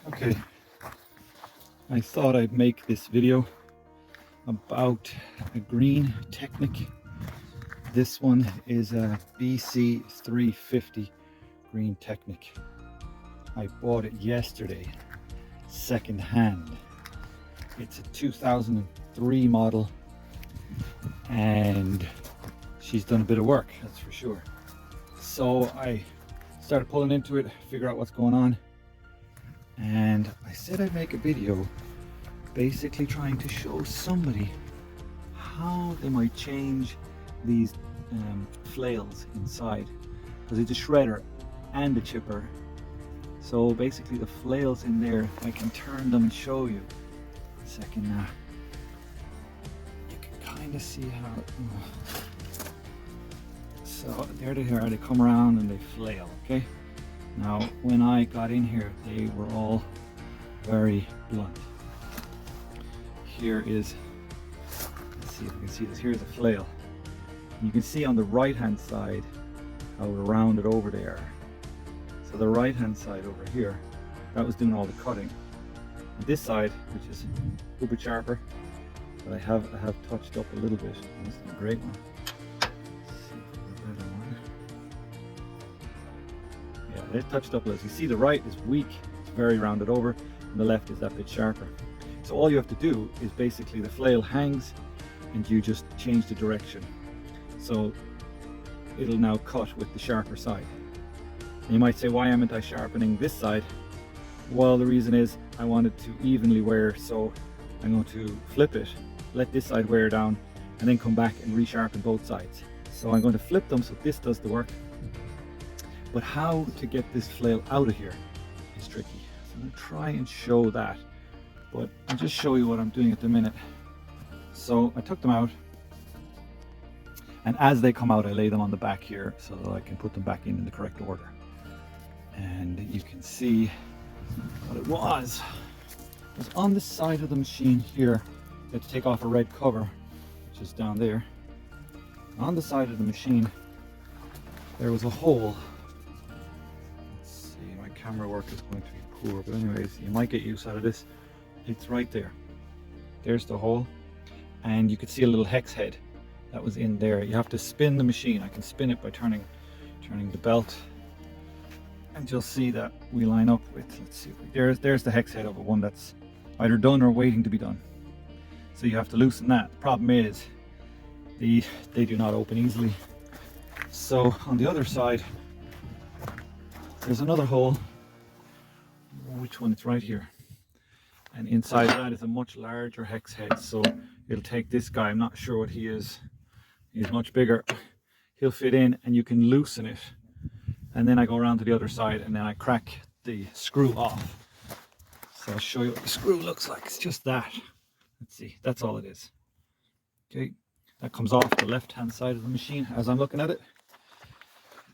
Okay, I thought I'd make this video about a green Technik. This one is a BC 350 green Technik. I bought it yesterday, second hand. It's a 2003 model and she's done a bit of work, that's for sure. So I started pulling into it, figure out what's going on, and I said I'd make a video basically trying to show somebody how they might change these flails inside, because it's a shredder and a chipper. So basically the flails in there, I can turn them and show you. A second now. You can kind of see how so there they are, they come around and they flail. Okay, now when I got in here they were all very blunt. Here is, let's see if you can see this, here's a flail. You can see on the right hand side how rounded over they are. So the right hand side over here, that was doing all the cutting. And this side, which is a bit sharper, but I have touched up a little bit. This is a great one. Let's see if there's a better one. Yeah, it touched up a little. You see the right is weak, it's very rounded over, and the left is that bit sharper. So all you have to do is basically the flail hangs and you just change the direction. So it'll now cut with the sharper side. And you might say, why am I sharpening this side? Well, the reason is I want it to evenly wear, so I'm going to flip it, let this side wear down, and then come back and resharpen both sides. So I'm going to flip them so this does the work. But how to get this flail out of here is tricky. So I'm going to try and show that, but I'll just show you what I'm doing at the minute. So I took them out, and as they come out I lay them on the back here so that I can put them back in the correct order. And you can see what it was. It was on the side of the machine here. You had to take off a red cover, which is down there. On the side of the machine there was a hole. Let's see, my camera work is going to be poor, but anyways, you might get use out of this. It's right there. There's the hole, and you could see a little hex head that was in there. You have to spin the machine. I can spin it by turning the belt, and you'll see that we line up with, let's see, there's the hex head of a one that's either done or waiting to be done. So you have to loosen that. The problem is they do not open easily. So on the other side there's another hole. Which one? It's right here. And inside that is a much larger hex head, so it'll take this guy, I'm not sure what he is, he's much bigger, he'll fit in and you can loosen it. And then I go around to the other side and then I crack the screw off. So I'll show you what the screw looks like. It's just that. Let's see, that's all it is. Okay, that comes off the left hand side of the machine as I'm looking at it.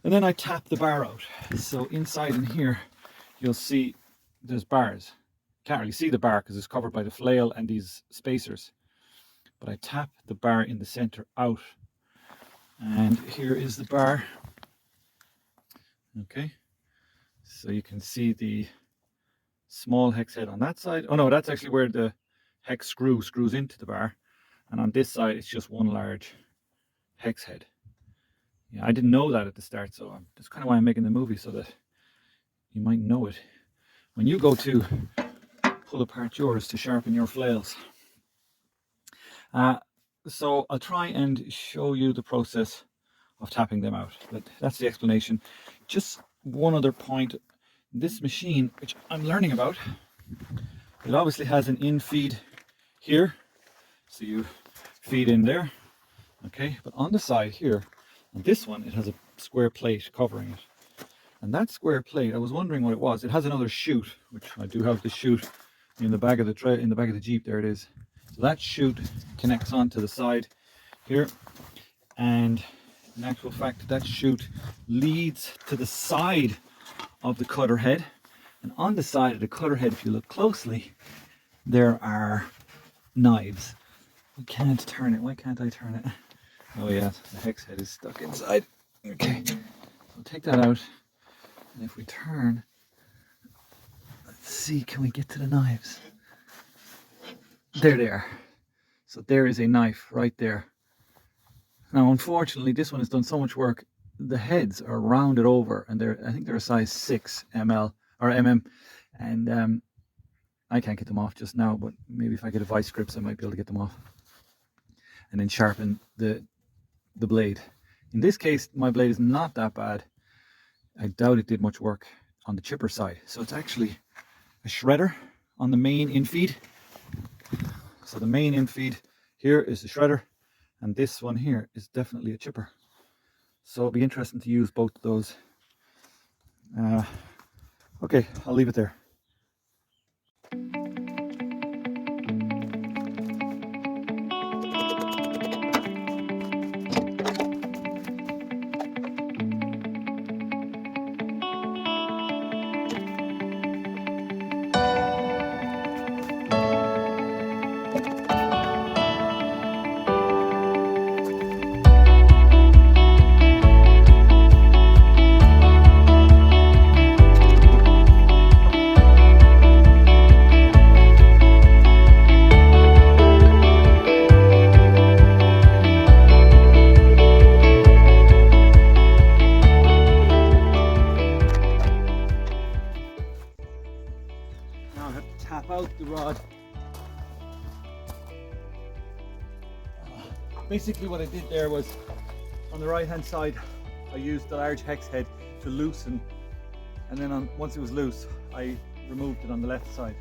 And then I tap the bar out. So inside in here you'll see there's bars. Can't really see the bar because it's covered by the flail and these spacers. But I tap the bar in the center out. And here is the bar. Okay, so you can see the small hex head on that side. Oh no, that's actually where the hex screws into the bar. And on this side, it's just one large hex head. Yeah, I didn't know that at the start, so that's kind of why I'm making the movie, so that you might know it when you go to pull apart yours to sharpen your flails. So I'll try and show you the process of tapping them out, but that's the explanation. Just one other point, this machine, which I'm learning about, it obviously has an in feed here, so you feed in there, okay, but on the side here, on this one, it has a square plate covering it. And that square plate, I was wondering what it was. It has another chute, which I do have the chute in the back of the Jeep. There it is. So that chute connects onto the side here, and in actual fact, that chute leads to the side of the cutter head. And on the side of the cutter head, if you look closely, there are knives. I can't turn it. Why can't I turn it? Oh yeah, the hex head is stuck inside. Okay, so take that out. And if we turn, let's see, can we get to the knives? There they are. So there is a knife right there. Now, unfortunately, this one has done so much work. The heads are rounded over, and I think they're a size 6 ml or mm, and I can't get them off just now. But maybe if I get a vice grips, I might be able to get them off, and then sharpen the blade. In this case, my blade is not that bad. I doubt it did much work on the chipper side. So it's actually a shredder on the main infeed. So the main infeed here is the shredder, and this one here is definitely a chipper. So it'll be interesting to use both of those. Okay, I'll leave it there. Now I have to tap out the rod. Basically what I did there was, on the right hand side, I used the large hex head to loosen, and then once it was loose, I removed it on the left side.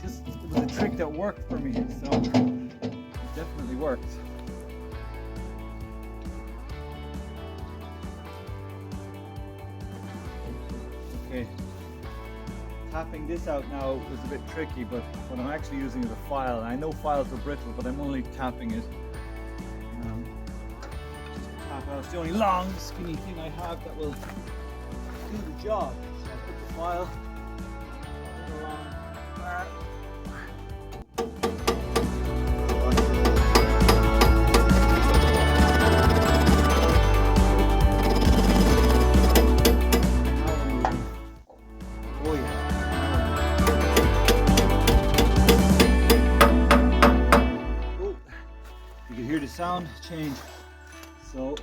It was a trick that worked for me, so it definitely worked. Okay, tapping this out now was a bit tricky, but what I'm actually using is a file. I know files are brittle, but I'm only tapping it. Just to tap out. It's the only long, skinny thing I have that will do the job. So I put the file along there. Sound change. So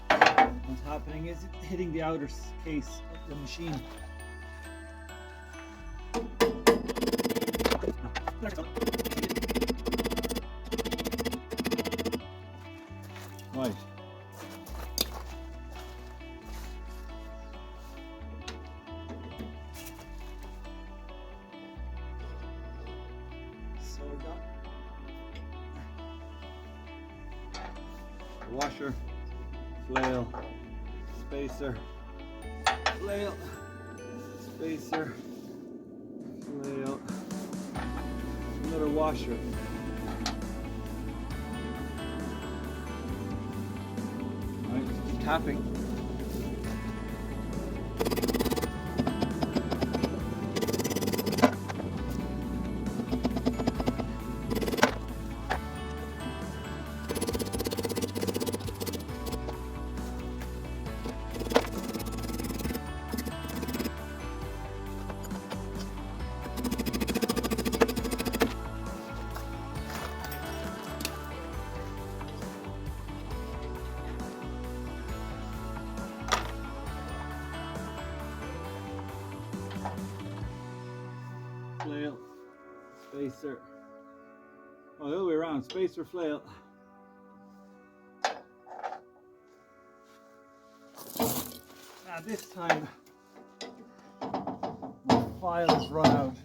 what's happening is it's hitting the outer case of the machine. Right. So we got washer, flail, spacer, flail, spacer, flail, another washer. All right, just keep tapping. Flail, spacer. Oh, the other way around, spacer, flail. Now this time, my file has run out,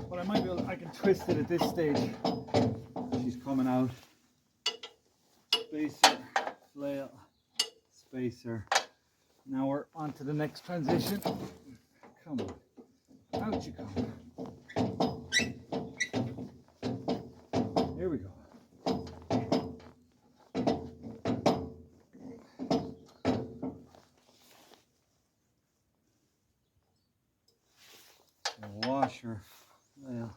but I might be able, I can twist it at this stage. She's coming out. Spacer, flail, spacer. Now we're on to the next transition. Come on, out you come. Here we go. Washer, flail.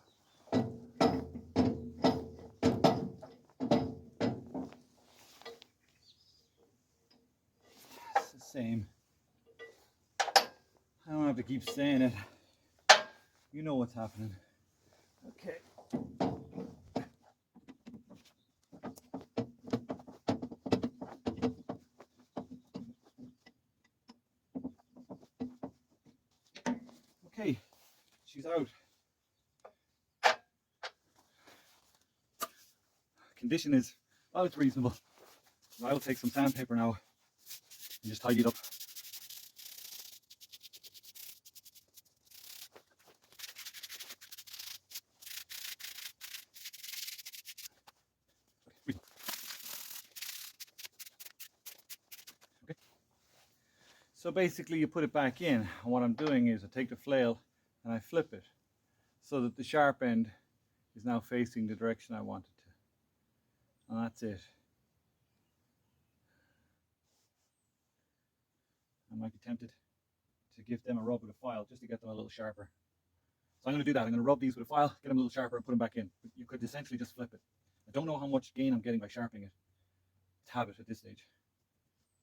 It's the same. I don't have to keep saying it. You know what's happening. Okay. Okay, she's out. Condition is, well, it's reasonable. I will take some sandpaper now and just tidy it up. Okay. So basically you put it back in, and what I'm doing is I take the flail and I flip it so that the sharp end is now facing the direction I want it to. And that's it. I might be tempted to give them a rub with a file just to get them a little sharper. So I'm going to do that. I'm going to rub these with a file, get them a little sharper, and put them back in. But you could essentially just flip it. I don't know how much gain I'm getting by sharpening it. It's habit at this stage.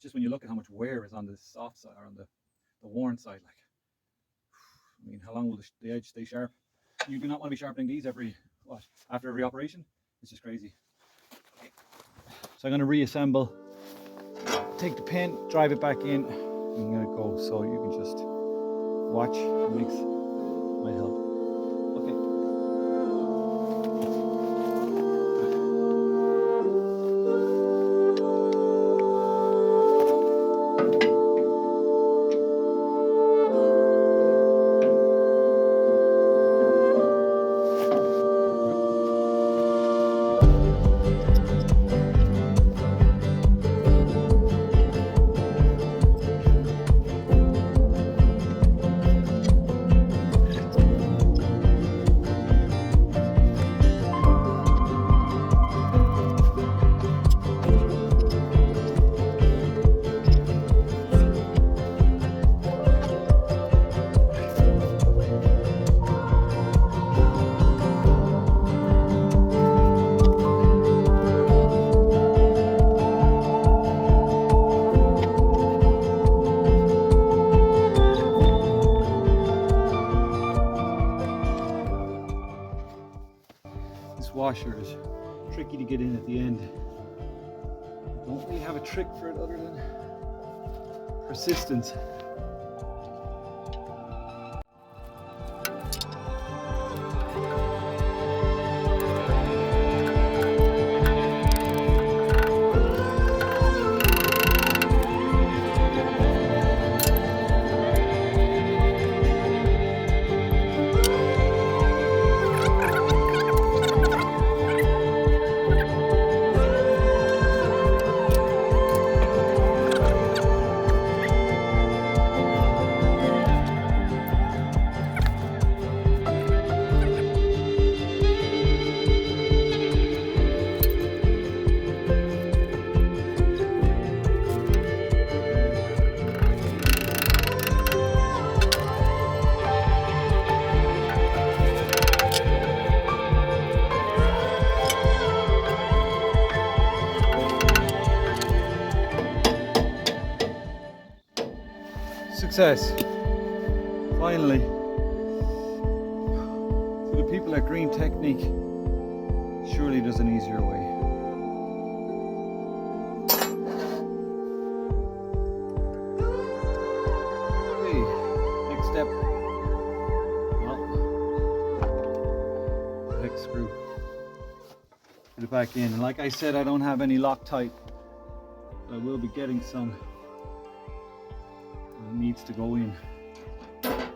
Just when you look at how much wear is on the soft side or on the worn side, like, I mean, how long will the edge stay sharp? You do not want to be sharpening these after every operation. It's just crazy. So I'm going to reassemble, take the pin, drive it back in, and let it go. So you can just watch. Might help. Okay. This washer is tricky to get in at the end. I don't really have a trick for it other than persistence. Success. Finally. For the people at Green Technique, surely there's an easier way. Okay, next step. Well, the hex screw. Put it back in. And like I said, I don't have any Loctite. But I will be getting some. It needs to go in. That's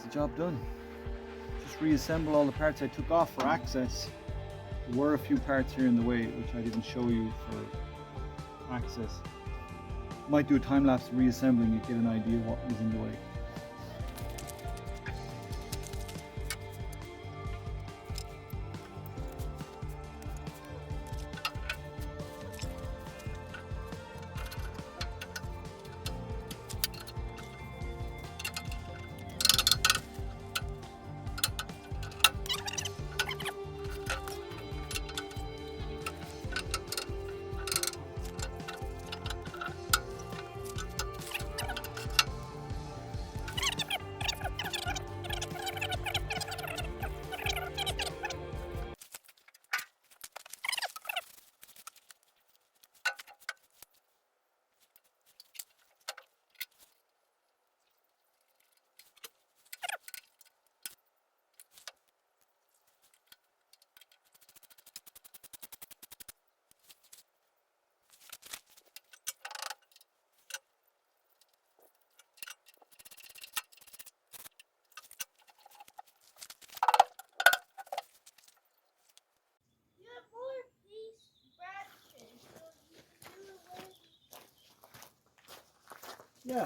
the job done. Just reassemble all the parts I took off for access. There were a few parts here in the way which I didn't show you for access. Might do a time lapse reassembling, you get an idea what was in the way. Yeah. You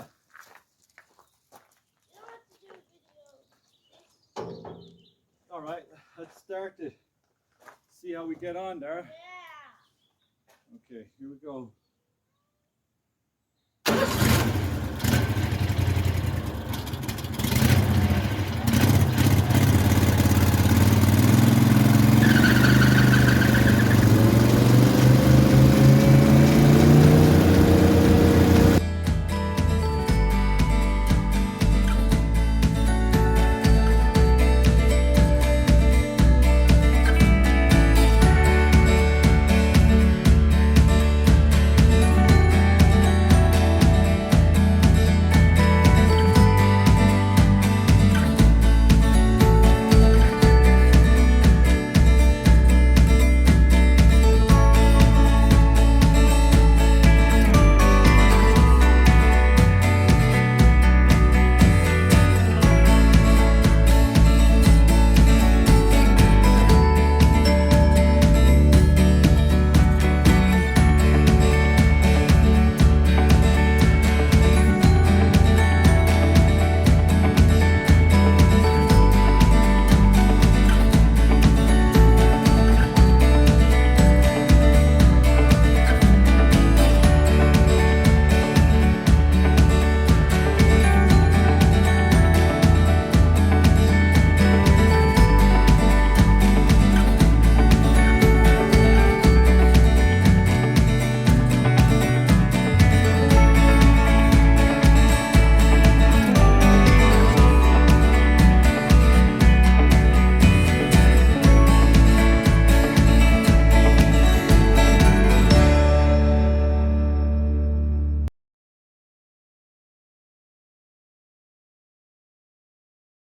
don't have to do a video. All right, let's start it. See how we get on there. Yeah. Okay, here we go.